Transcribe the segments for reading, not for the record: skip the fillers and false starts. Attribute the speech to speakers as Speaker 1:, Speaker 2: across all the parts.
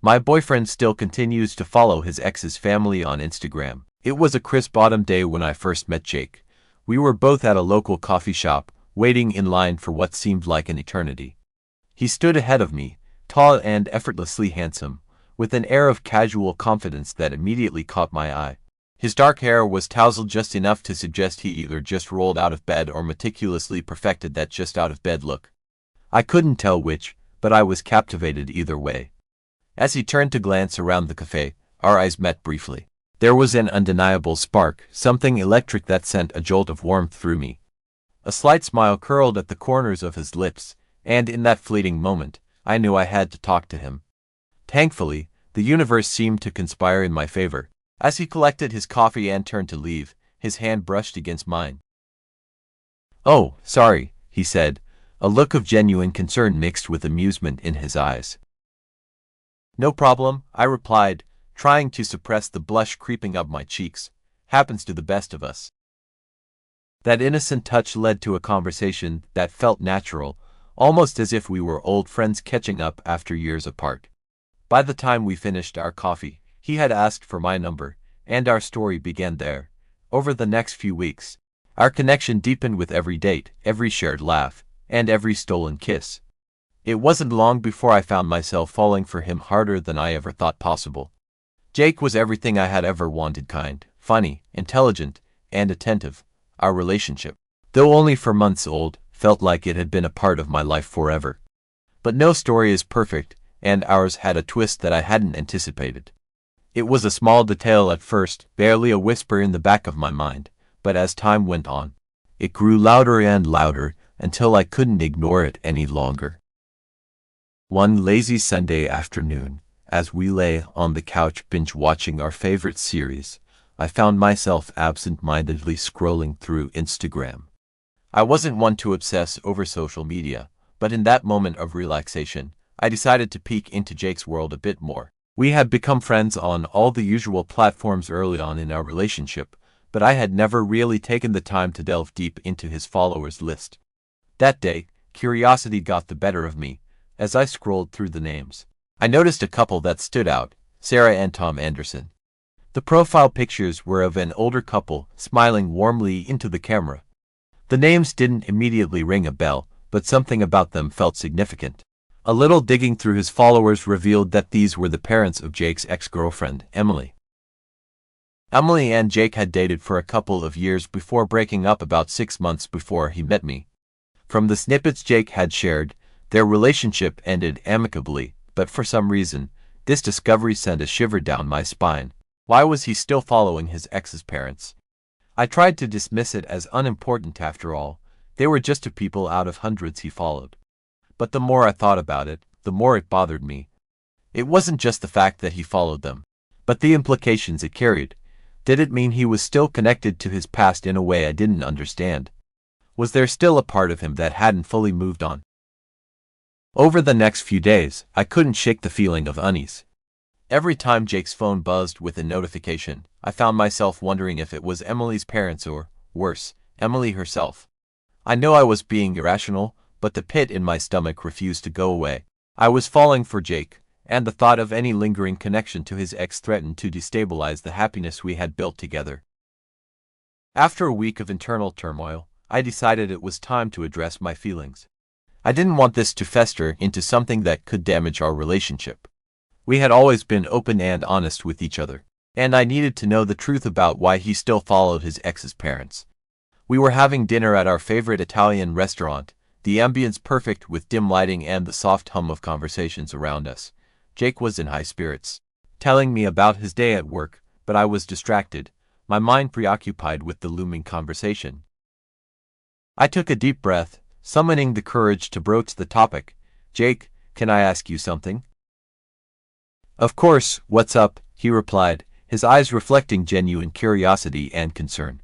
Speaker 1: My boyfriend still continues to follow his ex's family on Instagram. It was a crisp autumn day when I first met Jake. We were both at a local coffee shop, waiting in line for what seemed like an eternity. He stood ahead of me, tall and effortlessly handsome, with an air of casual confidence that immediately caught my eye. His dark hair was tousled just enough to suggest he either just rolled out of bed or meticulously perfected that just out of bed look. I couldn't tell which, but I was captivated either way. As he turned to glance around the cafe, our eyes met briefly. There was an undeniable spark, something electric that sent a jolt of warmth through me. A slight smile curled at the corners of his lips, and in that fleeting moment, I knew I had to talk to him. Thankfully, the universe seemed to conspire in my favor. As he collected his coffee and turned to leave, his hand brushed against mine. "Oh, sorry," he said, a look of genuine concern mixed with amusement in his eyes. "No problem," I replied, trying to suppress the blush creeping up my cheeks. "Happens to the best of us." That innocent touch led to a conversation that felt natural, almost as if we were old friends catching up after years apart. By the time we finished our coffee, he had asked for my number, and our story began there. Over the next few weeks, our connection deepened with every date, every shared laugh, and every stolen kiss. It wasn't long before I found myself falling for him harder than I ever thought possible. Jake was everything I had ever wanted: kind, funny, intelligent, and attentive. Our relationship, though only 4 months old, felt like it had been a part of my life forever. But no story is perfect, and ours had a twist that I hadn't anticipated. It was a small detail at first, barely a whisper in the back of my mind, but as time went on, it grew louder and louder until I couldn't ignore it any longer. One lazy Sunday afternoon, as we lay on the couch binge-watching our favorite series, I found myself absent-mindedly scrolling through Instagram. I wasn't one to obsess over social media, but in that moment of relaxation, I decided to peek into Jake's world a bit more. We had become friends on all the usual platforms early on in our relationship, but I had never really taken the time to delve deep into his followers list. That day, curiosity got the better of me. As I scrolled through the names, I noticed a couple that stood out: Sarah and Tom Anderson. The profile pictures were of an older couple, smiling warmly into the camera. The names didn't immediately ring a bell, but something about them felt significant. A little digging through his followers revealed that these were the parents of Jake's ex-girlfriend, Emily. Emily and Jake had dated for a couple of years before breaking up about 6 months before he met me. From the snippets Jake had shared, their relationship ended amicably, but for some reason, this discovery sent a shiver down my spine. Why was he still following his ex's parents? I tried to dismiss it as unimportant after all. They were just two people out of hundreds he followed. But the more I thought about it, the more it bothered me. It wasn't just the fact that he followed them, but the implications it carried. Did it mean he was still connected to his past in a way I didn't understand? Was there still a part of him that hadn't fully moved on? Over the next few days, I couldn't shake the feeling of unease. Every time Jake's phone buzzed with a notification, I found myself wondering if it was Emily's parents or, worse, Emily herself. I know I was being irrational, but the pit in my stomach refused to go away. I was falling for Jake, and the thought of any lingering connection to his ex threatened to destabilize the happiness we had built together. After a week of internal turmoil, I decided it was time to address my feelings. I didn't want this to fester into something that could damage our relationship. We had always been open and honest with each other, and I needed to know the truth about why he still followed his ex's parents. We were having dinner at our favorite Italian restaurant, the ambience perfect with dim lighting and the soft hum of conversations around us. Jake was in high spirits, telling me about his day at work, but I was distracted, my mind preoccupied with the looming conversation. I took a deep breath, summoning the courage to broach the topic. "Jake, can I ask you something?" "Of course, what's up?" he replied, his eyes reflecting genuine curiosity and concern.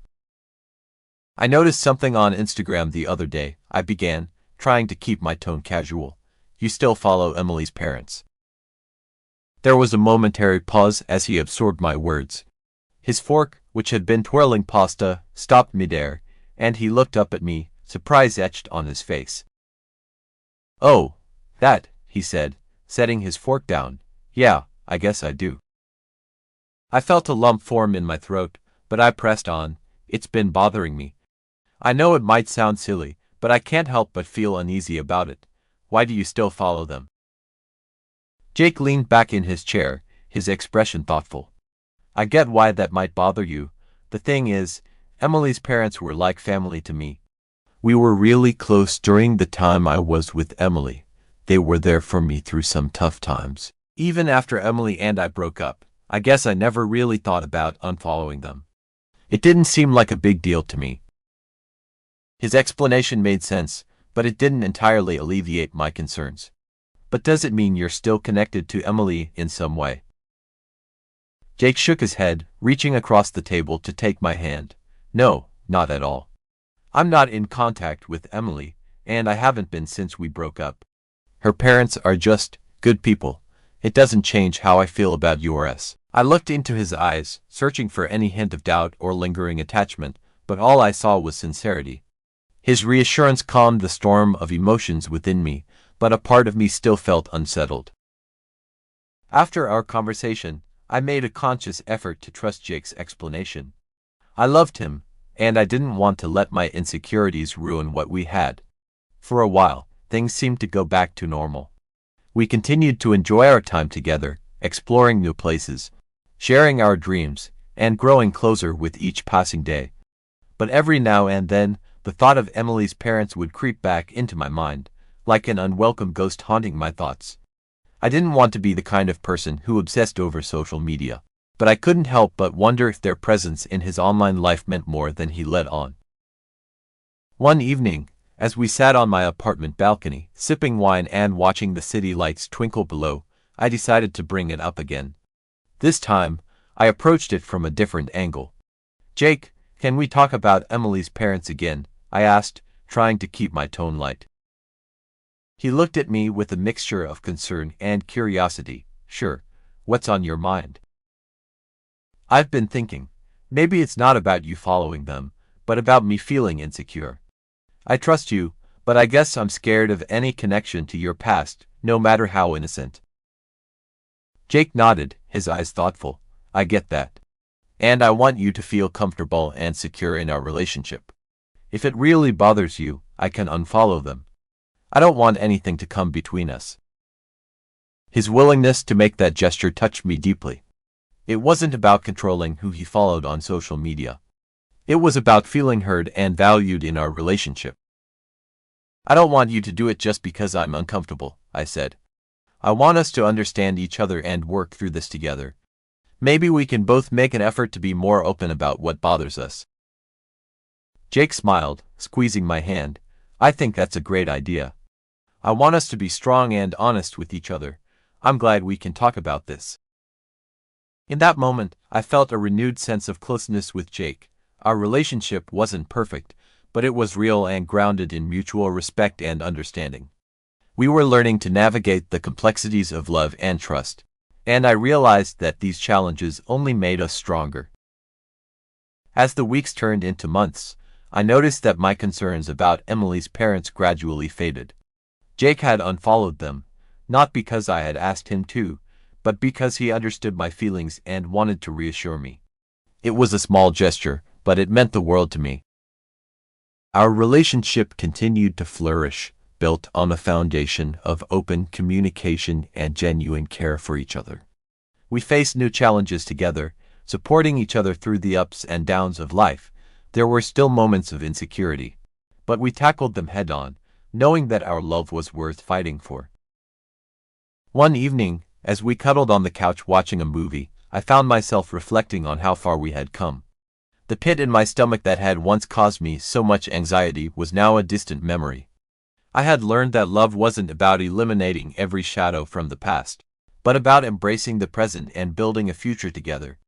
Speaker 1: "I noticed something on Instagram the other day," I began, trying to keep my tone casual. "You still follow Emily's parents." There was a momentary pause as he absorbed my words. His fork, which had been twirling pasta, stopped midair, and he looked up at me, surprise etched on his face. "Oh, that," he said, setting his fork down. Yeah, I guess I do. I felt a lump form in my throat, but I pressed on. It's been bothering me. I know it might sound silly, but I can't help but feel uneasy about it. Why do you still follow them? Jake leaned back in his chair, his expression thoughtful. I get why that might bother you. The thing is, Emily's parents were like family to me. We were really close during the time I was with Emily. They were there for me through some tough times. Even after Emily and I broke up, I guess I never really thought about unfollowing them. It didn't seem like a big deal to me. His explanation made sense, but it didn't entirely alleviate my concerns. But does it mean you're still connected to Emily in some way? Jake shook his head, reaching across the table to take my hand. No, not at all. I'm not in contact with Emily, and I haven't been since we broke up. Her parents are just good people. It doesn't change how I feel about yours. I looked into his eyes, searching for any hint of doubt or lingering attachment, but all I saw was sincerity. His reassurance calmed the storm of emotions within me, but a part of me still felt unsettled. After our conversation, I made a conscious effort to trust Jake's explanation. I loved him, and I didn't want to let my insecurities ruin what we had. For a while, things seemed to go back to normal. We continued to enjoy our time together, exploring new places, sharing our dreams, and growing closer with each passing day. But every now and then, the thought of Emily's parents would creep back into my mind, like an unwelcome ghost haunting my thoughts. I didn't want to be the kind of person who obsessed over social media, but I couldn't help but wonder if their presence in his online life meant more than he let on. One evening, as we sat on my apartment balcony, sipping wine and watching the city lights twinkle below, I decided to bring it up again. This time, I approached it from a different angle. Jake, can we talk about Emily's parents again? I asked, trying to keep my tone light. He looked at me with a mixture of concern and curiosity. Sure, what's on your mind? I've been thinking, maybe it's not about you following them, but about me feeling insecure. I trust you, but I guess I'm scared of any connection to your past, no matter how innocent. Jake nodded, his eyes thoughtful. I get that. And I want you to feel comfortable and secure in our relationship. If it really bothers you, I can unfollow them. I don't want anything to come between us. His willingness to make that gesture touched me deeply. It wasn't about controlling who he followed on social media. It was about feeling heard and valued in our relationship. I don't want you to do it just because I'm uncomfortable, I said. I want us to understand each other and work through this together. Maybe we can both make an effort to be more open about what bothers us. Jake smiled, squeezing my hand. I think that's a great idea. I want us to be strong and honest with each other. I'm glad we can talk about this. In that moment, I felt a renewed sense of closeness with Jake. Our relationship wasn't perfect, but it was real and grounded in mutual respect and understanding. We were learning to navigate the complexities of love and trust, and I realized that these challenges only made us stronger. As the weeks turned into months, I noticed that my concerns about Emily's parents gradually faded. Jake had unfollowed them, not because I had asked him to, but because he understood my feelings and wanted to reassure me. It was a small gesture, but it meant the world to me. Our relationship continued to flourish, built on a foundation of open communication and genuine care for each other. We faced new challenges together, supporting each other through the ups and downs of life. There were still moments of insecurity, but we tackled them head-on, knowing that our love was worth fighting for. One evening, as we cuddled on the couch watching a movie, I found myself reflecting on how far we had come. The pit in my stomach that had once caused me so much anxiety was now a distant memory. I had learned that love wasn't about eliminating every shadow from the past, but about embracing the present and building a future together.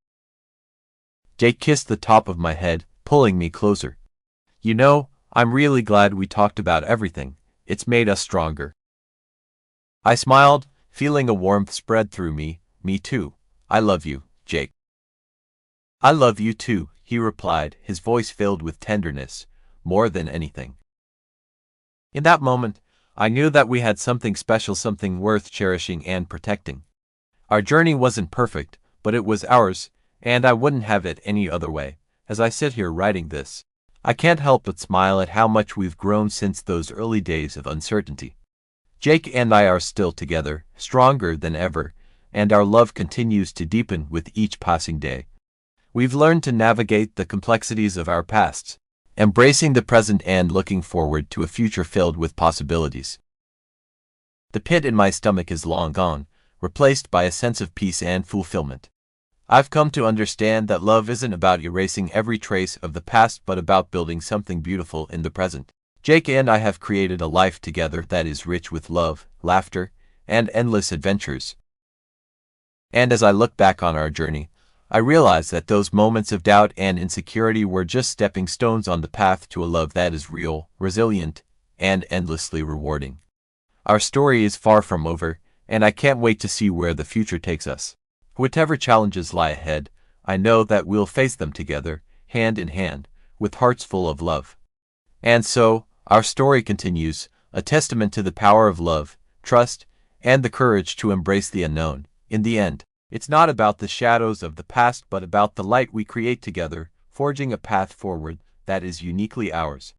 Speaker 1: Jake kissed the top of my head, pulling me closer. You know, I'm really glad we talked about everything. It's made us stronger. I smiled, feeling a warmth spread through me. Me too. I love you, Jake. I love you too, he replied, his voice filled with tenderness, more than anything. In that moment, I knew that we had something special, something worth cherishing and protecting. Our journey wasn't perfect, but it was ours, and I wouldn't have it any other way. As I sit here writing this, I can't help but smile at how much we've grown since those early days of uncertainty. Jake and I are still together, stronger than ever, and our love continues to deepen with each passing day. We've learned to navigate the complexities of our pasts, embracing the present and looking forward to a future filled with possibilities. The pit in my stomach is long gone, replaced by a sense of peace and fulfillment. I've come to understand that love isn't about erasing every trace of the past but about building something beautiful in the present. Jake and I have created a life together that is rich with love, laughter, and endless adventures. And as I look back on our journey, I realize that those moments of doubt and insecurity were just stepping stones on the path to a love that is real, resilient, and endlessly rewarding. Our story is far from over, and I can't wait to see where the future takes us. Whatever challenges lie ahead, I know that we'll face them together, hand in hand, with hearts full of love. And so, our story continues, a testament to the power of love, trust, and the courage to embrace the unknown. In the end, it's not about the shadows of the past but about the light we create together, forging a path forward that is uniquely ours.